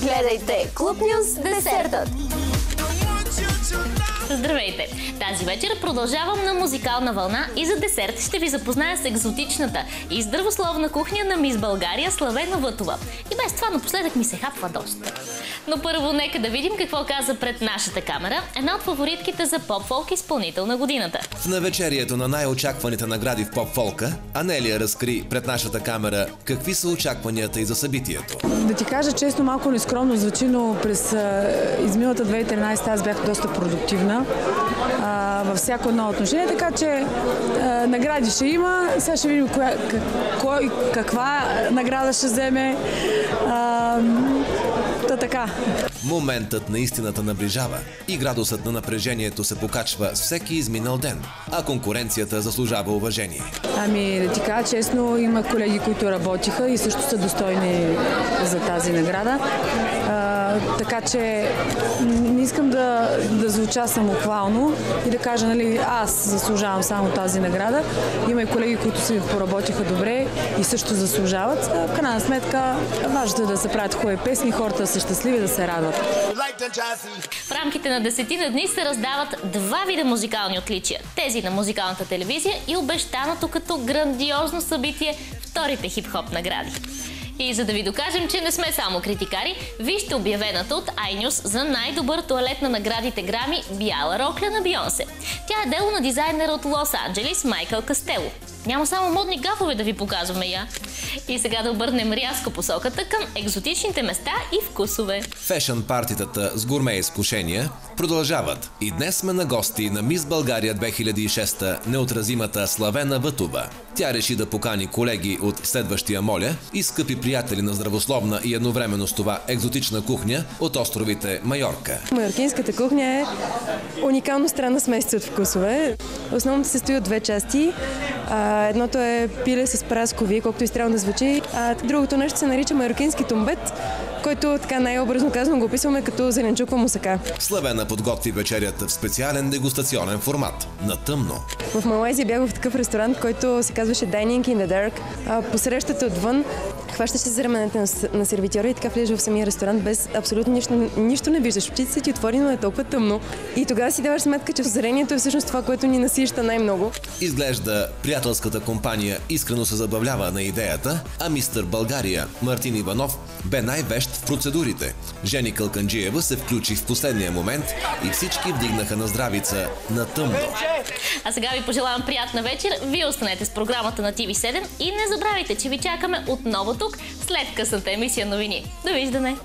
Гледайте Клуб Нюз десертът. Здравейте! Тази вечер продължавам на музикална вълна и за десерт ще ви запозная с екзотичната и здравословна кухня на мис България Славена Вътова. И без това напоследък ми се хапва доста. Но първо нека да видим какво каза пред нашата камера една от фаворитките за поп-фолк изпълнител на годината. В навечерието на най-очакваните награди в поп-фолка, Анелия разкри пред нашата камера какви са очакванията и за събитието. Да ти кажа честно, малко нескромно звучи, но през изминалата 2013 аз бях доста продуктивна във всяко едно отношение, така че награди ще има. Сега ще видим кой каква награда ще вземе. Така. Моментът на истината наближава и градусът на напрежението се покачва с всеки изминал ден, а конкуренцията заслужава уважение. Ами, да ти кажа честно, има колеги, които работиха и също са достойни за тази награда. Така че не искам да звуча самохвално и да кажа, нали, аз заслужавам само тази награда. Има и колеги, които си поработиха добре и също заслужават. В крайна сметка, важното е да се правят хубави песни, хората са щастливи да се радват. В рамките на 10 дни се раздават два вида музикални отличия. Тези на музикалната телевизия и обещаното като грандиозно събитие вторите хип-хоп награди. И за да ви докажем, че не сме само критикари, вижте обявената от iNews за най-добър тоалет на наградите Грами бяла рокля на Бейонсе. Тя е дело на дизайнера от Лос-Анджелис Майкъл Кастело. Няма само модни гафове да ви показваме я. И сега да обърнем рязко посоката към екзотичните места и вкусове. Фешън партитата с гурме изкушения продължават. И днес сме на гости на мис България 2006 неотразимата Славена Вътова. Тя реши да покани колеги от следващия моля и скъпи приятели на здравословна и едновременно с това екзотична кухня от островите Майорка. Майоркинската кухня е уникално странна смесица от вкусове. Основно се състои от две части. Едното е пиле с праскови, колкото и странно да звучи, а другото нещо се нарича майоркински тумбет, който така най-образно казано го описваме като зеленчукова мусака. Славена подготви вечерята в специален дегустационен формат – на тъмно. В Малайзия бях в такъв ресторант, който се казваше Dining in the Dark. Посрещате отвън, хващаш се за раменете на сервитьора и така влезеш в самия ресторант без абсолютно нищо не виждаш. Очите се ти отвори, но е толкова тъмно. И тогава си даваш сметка, че зрението е всъщност това, което ни насища най-много. Изглежда приятелската компания искрено се забавлява на идеята, а мистър България Мартин Иванов бе най-вещ в процедурите. Жени Калканджиева се включи в последния момент и всички вдигнаха на здравица на тъмно. А сега ви пожелавам приятна вечер. Вие останете с програмата на TV7 и не забравяйте, че ви чакаме отново тук след късната емисия новини. Довиждане!